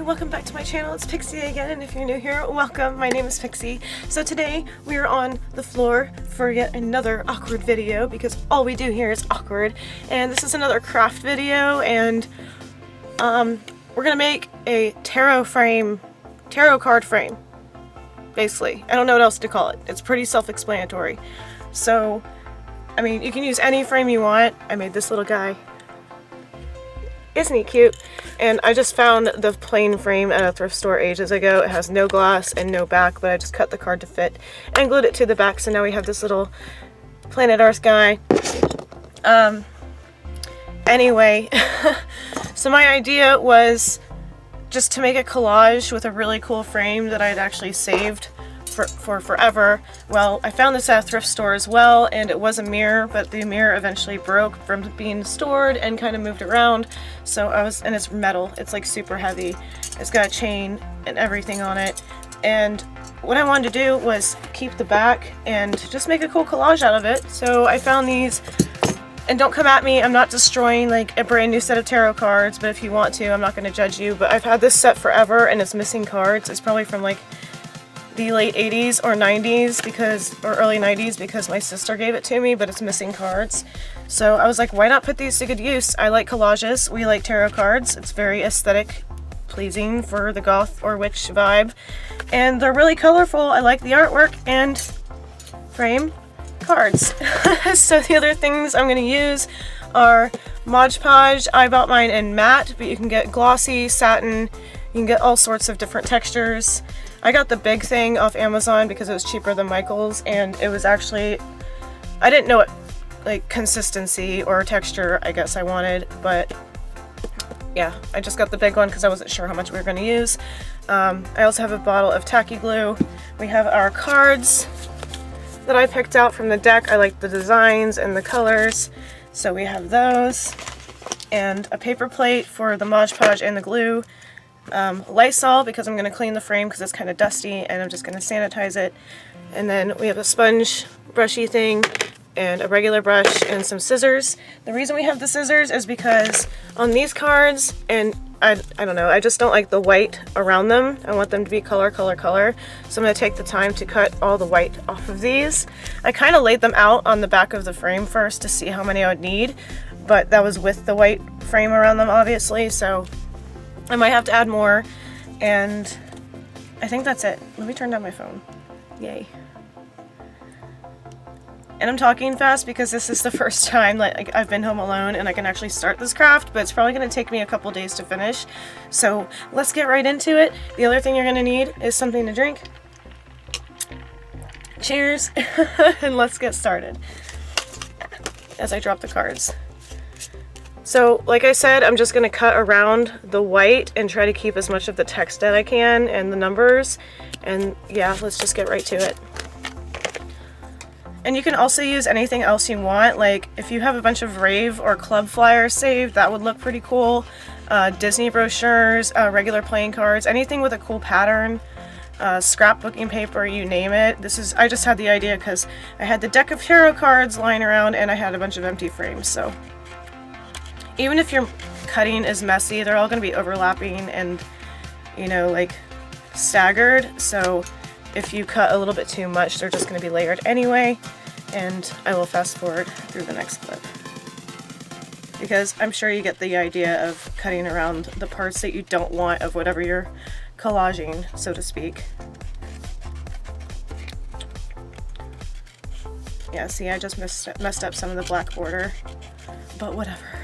Welcome back to my channel. It's Pixi again, and if you're new here, welcome. My name is Pixi. So today we are on the floor for yet another awkward video, because all we do here is awkward. And this is another craft video, and we're gonna make a tarot card frame, basically. I don't know what else to call it. It's pretty self-explanatory. So, I mean, you can use any frame you want. I made this little guy. Isn't he cute? And I just found the plain frame at a thrift store ages ago. It has no glass and no back, but I just cut the card to fit and glued it to the back, so now we have this little planet Earth guy. Anyway, so my idea was just to make a collage with a really cool frame that I'd actually saved for forever. Well, I found this at a thrift store as well, and it was a mirror, but the mirror eventually broke from being stored and kind of moved around. So and it's metal, it's like super heavy. It's got a chain and everything on it. And what I wanted to do was keep the back and just make a cool collage out of it. So I found these, and don't come at me, I'm not destroying like a brand new set of tarot cards, but if you want to, I'm not going to judge you. But I've had this set forever and it's missing cards. It's probably from like the late 80s or 90s or early 90s, because my sister gave it to me, but it's missing cards. So I was like, why not put these to good use? I like collages. We like tarot cards. It's very aesthetic pleasing for the goth or witch vibe. And they're really colorful. I like the artwork and frame cards. So the other things I'm going to use are Mod Podge. I bought mine in matte, but you can get glossy, satin, you can get all sorts of different textures. I got the big thing off Amazon because it was cheaper than Michael's, and it was actually, I didn't know what like consistency or texture I guess I wanted, but yeah, I just got the big one because I wasn't sure how much we were going to use. I also have a bottle of tacky glue. We have our cards that I picked out from the deck. I like the designs and the colors, so we have those, and a paper plate for the Mod Podge and the glue. Lysol, because I'm going to clean the frame because it's kind of dusty, and I'm just going to sanitize it. And then we have a sponge brushy thing and a regular brush and some scissors. The reason we have the scissors is because on these cards, and I don't know, I just don't like the white around them. I want them to be color. So I'm going to take the time to cut all the white off of these. I kind of laid them out on the back of the frame first to see how many I would need, but that was with the white frame around them, obviously, so I might have to add more, and I think that's it. Let me turn down my phone. Yay. And I'm talking fast because this is the first time like I've been home alone and I can actually start this craft, but it's probably going to take me a couple days to finish. So let's get right into it. The other thing you're going to need is something to drink. Cheers, and let's get started as I drop the cards. So, like I said, I'm just going to cut around the white and try to keep as much of the text that I can and the numbers. And yeah, let's just get right to it. And you can also use anything else you want. Like, if you have a bunch of rave or club flyers saved, that would look pretty cool. Disney brochures, regular playing cards, anything with a cool pattern. Scrapbooking paper, you name it. I just had the idea because I had the deck of tarot cards lying around and I had a bunch of empty frames, so even if your cutting is messy, they're all going to be overlapping and, you know, like staggered. So if you cut a little bit too much, they're just going to be layered anyway. And I will fast forward through the next clip, because I'm sure you get the idea of cutting around the parts that you don't want of whatever you're collaging, so to speak. Yeah, see, I just messed up some of the black border, but whatever.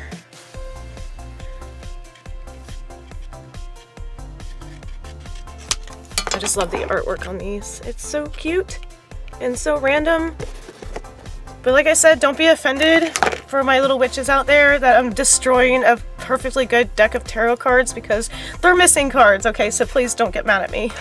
I just love the artwork on these. It's so cute and so random. But like I said, don't be offended for my little witches out there that I'm destroying a perfectly good deck of tarot cards because they're missing cards, okay? So please don't get mad at me.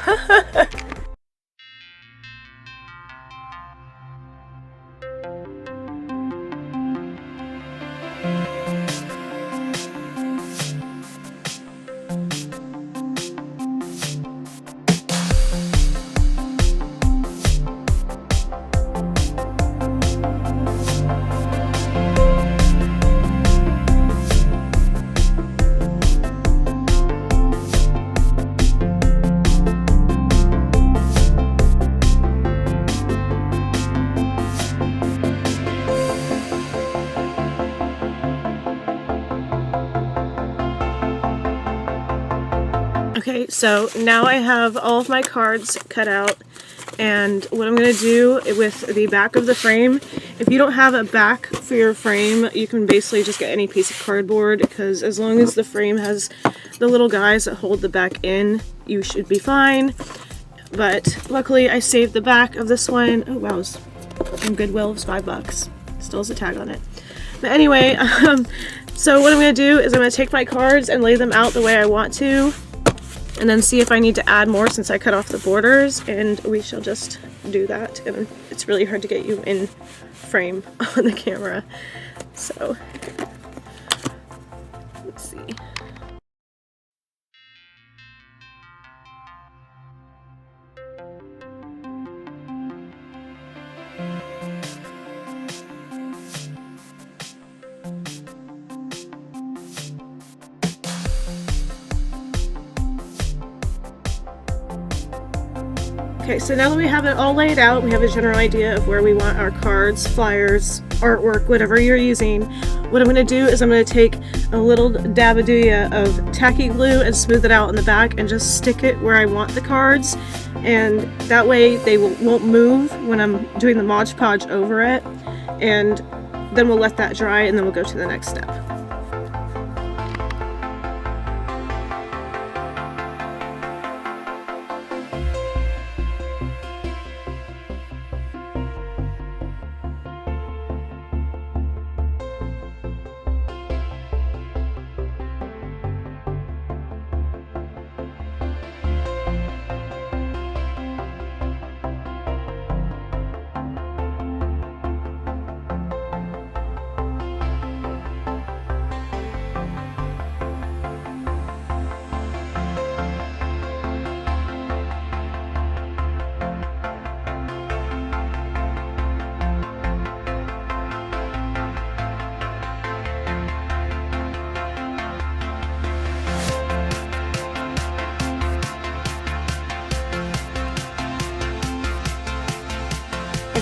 Okay, so now I have all of my cards cut out, and what I'm going to do with the back of the frame, if you don't have a back for your frame, you can basically just get any piece of cardboard, because as long as the frame has the little guys that hold the back in, you should be fine. But luckily I saved the back of this one. Oh wow, from Goodwill, it was $5. Still has a tag on it. But anyway, so what I'm going to do is I'm going to take my cards and lay them out the way I want to, and then see if I need to add more since I cut off the borders, and we shall just do that. And it's really hard to get you in frame on the camera, so let's see. Okay, so now that we have it all laid out, we have a general idea of where we want our cards, flyers, artwork, whatever you're using. What I'm going to do is I'm going to take a little dabadooya of tacky glue and smooth it out in the back and just stick it where I want the cards, and that way they won't move when I'm doing the Mod Podge over it, and then we'll let that dry and then we'll go to the next step.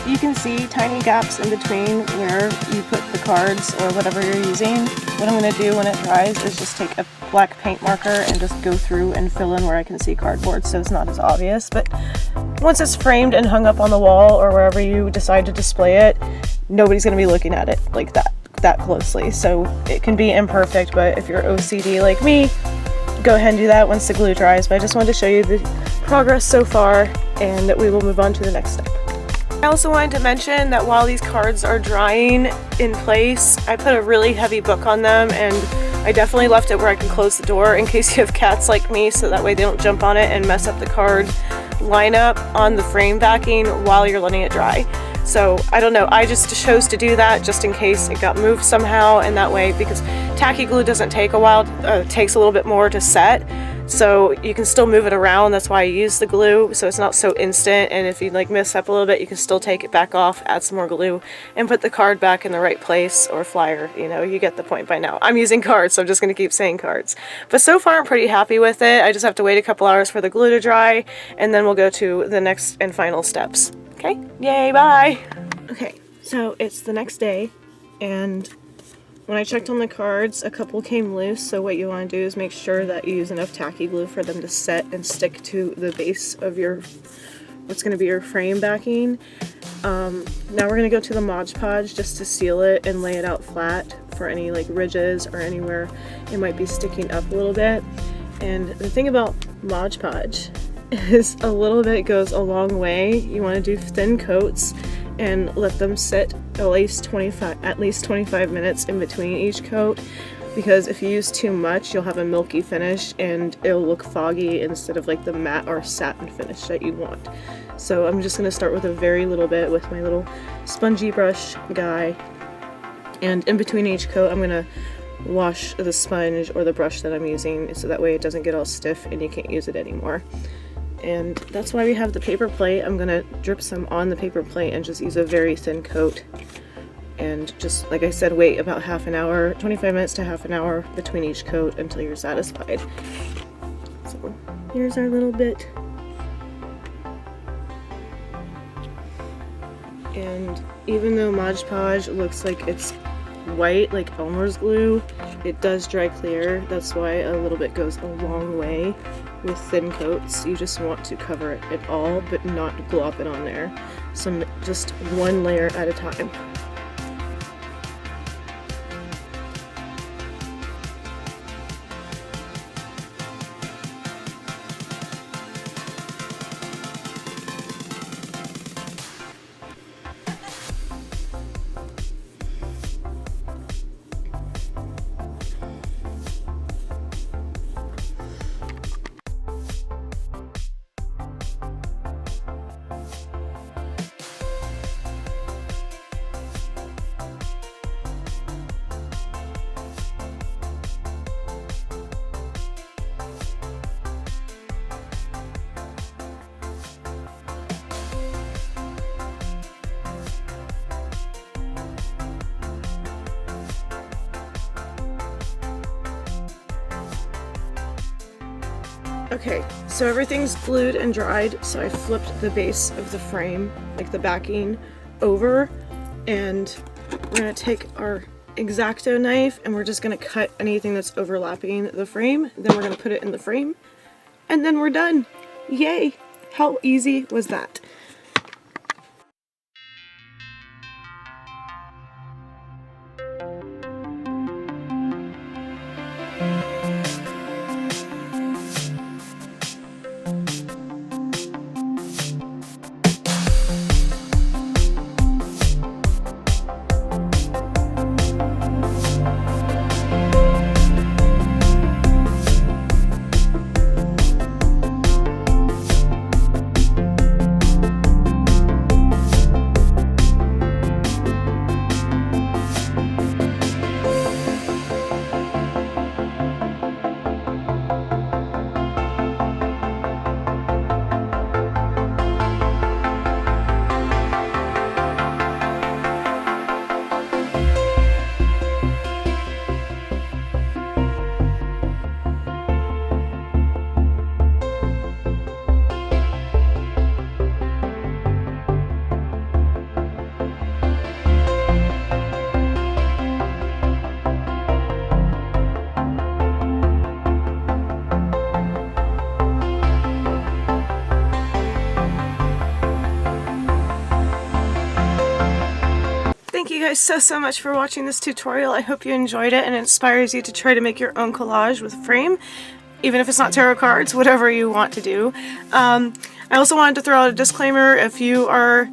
You can see tiny gaps in between where you put the cards or whatever you're using. What I'm going to do when it dries is just take a black paint marker and just go through and fill in where I can see cardboard so it's not as obvious. But once it's framed and hung up on the wall or wherever you decide to display it, nobody's going to be looking at it like that closely. So it can be imperfect, but if you're OCD like me, go ahead and do that once the glue dries. But I just wanted to show you the progress so far, and that we will move on to the next step. I also wanted to mention that while these cards are drying in place, I put a really heavy book on them, and I definitely left it where I can close the door in case you have cats like me, so that way they don't jump on it and mess up the card lineup on the frame backing while you're letting it dry. So I don't know, I just chose to do that just in case it got moved somehow, and that way, because tacky glue doesn't take a while, it takes a little bit more to set, so you can still move it around. That's why I use the glue, so it's not so instant, and if you like mess up a little bit, you can still take it back off, add some more glue, and put the card back in the right place, or flyer, you know, you get the point by now. I'm using cards, so I'm just going to keep saying cards. But so far I'm pretty happy with it. I just have to wait a couple hours for the glue to dry, and then we'll go to the next and final steps. Okay, yay, bye! Okay, so it's the next day, and when I checked on the cards, a couple came loose, so what you want to do is make sure that you use enough tacky glue for them to set and stick to the base of your, what's going to be your frame backing. Now we're going to go to the Mod Podge just to seal it and lay it out flat for any like ridges or anywhere it might be sticking up a little bit. And the thing about Mod Podge is a little bit goes a long way. You want to do thin coats and let them sit at least 25 minutes in between each coat, because if you use too much, you'll have a milky finish and it'll look foggy instead of like the matte or satin finish that you want. So I'm just going to start with a very little bit with my little spongy brush guy, and in between each coat I'm going to wash the sponge or the brush that I'm using so that way it doesn't get all stiff and you can't use it anymore. And that's why we have the paper plate. I'm going to drip some on the paper plate and just use a very thin coat. And just, like I said, wait about half an hour, 25 minutes to half an hour between each coat until you're satisfied. So here's our little bit. And even though Mod Podge looks like it's white, like Elmer's glue, it does dry clear. That's why a little bit goes a long way with thin coats. You just want to cover it all, but not glop it on there. So just one layer at a time. Okay, so everything's glued and dried, so I flipped the base of the frame, like the backing, over, and we're going to take our X-Acto knife and we're just going to cut anything that's overlapping the frame, then we're going to put it in the frame, and then we're done! Yay! How easy was that? Thank you guys so much for watching this tutorial. I hope you enjoyed it and it inspires you to try to make your own collage with a frame, even if it's not tarot cards, whatever you want to do. I also wanted to throw out a disclaimer. If you are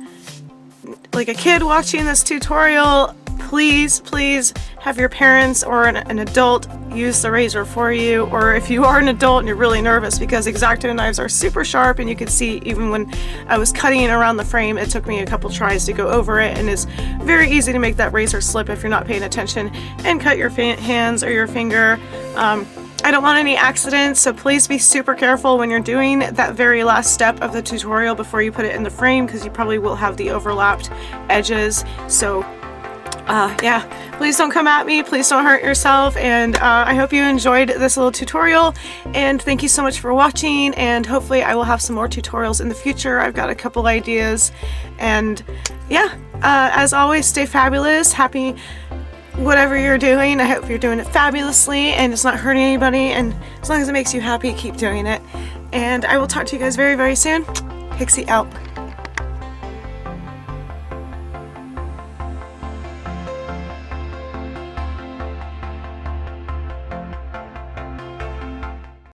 like a kid watching this tutorial, please have your parents or an adult use the razor for you, or if you are an adult and you're really nervous, because X-Acto knives are super sharp, and you can see even when I was cutting around the frame, it took me a couple tries to go over it, and it's very easy to make that razor slip if you're not paying attention and cut your hands or your finger. I don't want any accidents, so please be super careful when you're doing that very last step of the tutorial before you put it in the frame, because you probably will have the overlapped edges. So yeah, please don't come at me, please don't hurt yourself, and I hope you enjoyed this little tutorial, and thank you so much for watching, and hopefully I will have some more tutorials in the future. I've got a couple ideas, and yeah, as always, stay fabulous, happy whatever you're doing. I hope you're doing it fabulously and it's not hurting anybody, and as long as it makes you happy, keep doing it, and I will talk to you guys very soon. Pixi out.